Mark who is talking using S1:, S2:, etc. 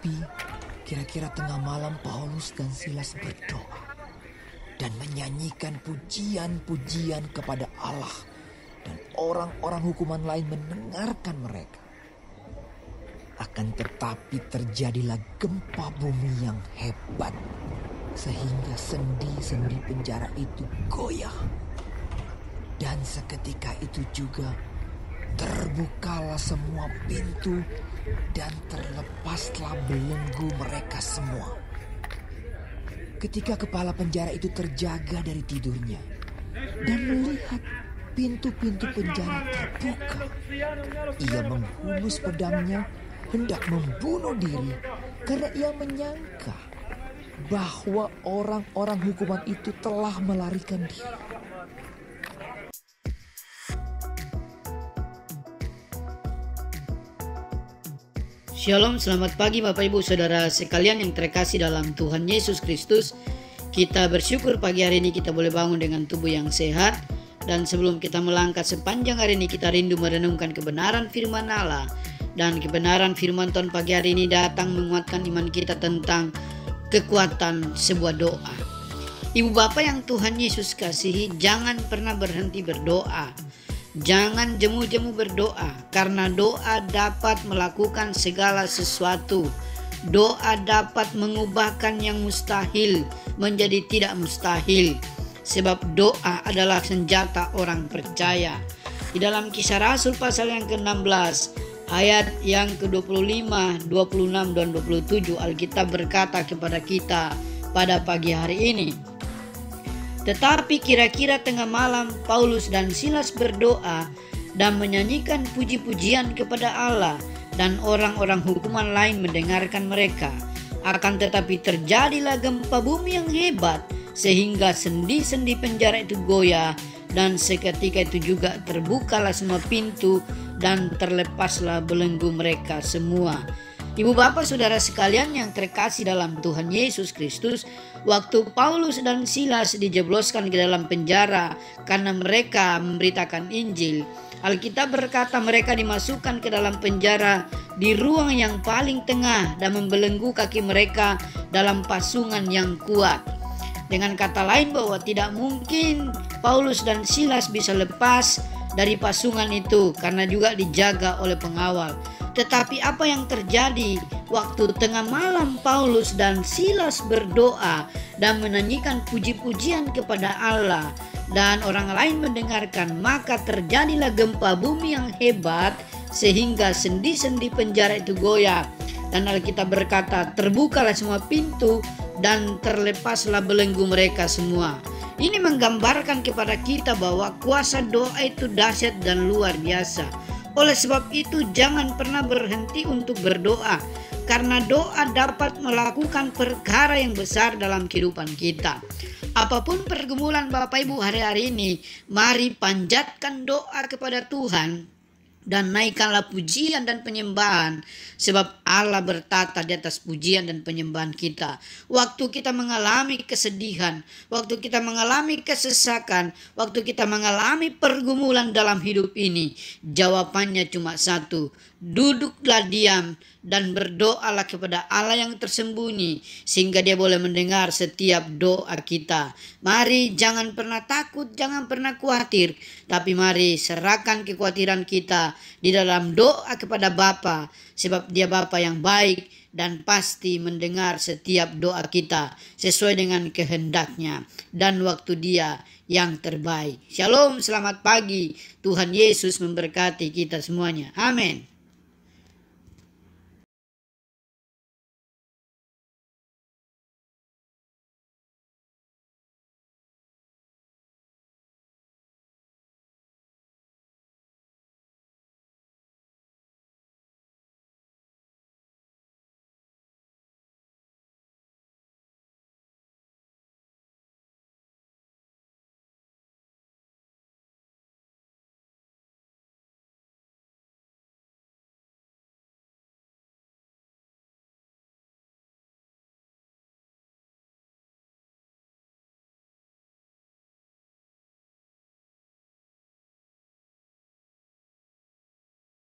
S1: Tetapi kira-kira tengah malam Paulus dan Silas berdoa dan menyanyikan pujian-pujian kepada Allah, dan orang-orang hukuman lain mendengarkan mereka. Akan tetapi terjadilah gempa bumi yang hebat, sehingga sendi-sendi penjara itu goyah. Dan seketika itu juga terbukalah semua pintu dan terlepaslah belenggu mereka semua. Ketika kepala penjara itu terjaga dari tidurnya dan melihat pintu-pintu penjara terbuka, ia menghunus pedangnya hendak membunuh diri karena ia menyangka bahwa orang-orang hukuman itu telah melarikan diri.
S2: Shalom, selamat pagi Bapak Ibu Saudara sekalian yang terkasih dalam Tuhan Yesus Kristus. Kita bersyukur pagi hari ini kita boleh bangun dengan tubuh yang sehat. Dan sebelum kita melangkah sepanjang hari ini, kita rindu merenungkan kebenaran firman Allah. Dan kebenaran firman Tuhan pagi hari ini datang menguatkan iman kita tentang kekuatan sebuah doa. Ibu Bapak yang Tuhan Yesus kasihi, jangan pernah berhenti berdoa. Jangan jemu-jemu berdoa, karena doa dapat melakukan segala sesuatu. Doa dapat mengubahkan yang mustahil menjadi tidak mustahil. Sebab doa adalah senjata orang percaya. Di dalam Kisah Rasul pasal yang ke-16, ayat yang ke-25, 26 dan 27, Alkitab berkata kepada kita pada pagi hari ini. Tetapi kira-kira tengah malam Paulus dan Silas berdoa dan menyanyikan puji-pujian kepada Allah, dan orang-orang hukuman lain mendengarkan mereka. Akan tetapi terjadilah gempa bumi yang hebat, sehingga sendi-sendi penjara itu goyah, dan seketika itu juga terbukalah semua pintu dan terlepaslah belenggu mereka semua. Ibu bapak saudara sekalian yang terkasih dalam Tuhan Yesus Kristus, waktu Paulus dan Silas dijebloskan ke dalam penjara karena mereka memberitakan Injil, Alkitab berkata mereka dimasukkan ke dalam penjara di ruang yang paling tengah dan membelenggu kaki mereka dalam pasungan yang kuat. Dengan kata lain bahwa tidak mungkin Paulus dan Silas bisa lepas dari pasungan itu karena juga dijaga oleh pengawal. Tetapi apa yang terjadi waktu tengah malam Paulus dan Silas berdoa dan menyanyikan puji-pujian kepada Allah dan orang lain mendengarkan, maka terjadilah gempa bumi yang hebat sehingga sendi-sendi penjara itu goyah. Dan Alkitab berkata terbukalah semua pintu dan terlepaslah belenggu mereka semua. Ini menggambarkan kepada kita bahwa kuasa doa itu dahsyat dan luar biasa. Oleh sebab itu jangan pernah berhenti untuk berdoa, karena doa dapat melakukan perkara yang besar dalam kehidupan kita. Apapun pergumulan Bapak Ibu hari-hari ini, mari panjatkan doa kepada Tuhan dan naikkanlah pujian dan penyembahan, sebab Allah bertata di atas pujian dan penyembahan kita. Waktu kita mengalami kesedihan, waktu kita mengalami kesesakan, waktu kita mengalami pergumulan dalam hidup ini, jawabannya cuma satu: duduklah diam dan berdoalah kepada Allah yang tersembunyi, sehingga Dia boleh mendengar setiap doa kita. Mari jangan pernah takut, jangan pernah khawatir, tapi mari serahkan kekhawatiran kita di dalam doa kepada Bapa, sebab Dia Bapa yang baik dan pasti mendengar setiap doa kita sesuai dengan kehendaknya dan waktu Dia yang terbaik. Shalom, selamat pagi. Tuhan Yesus memberkati kita semuanya. Amin.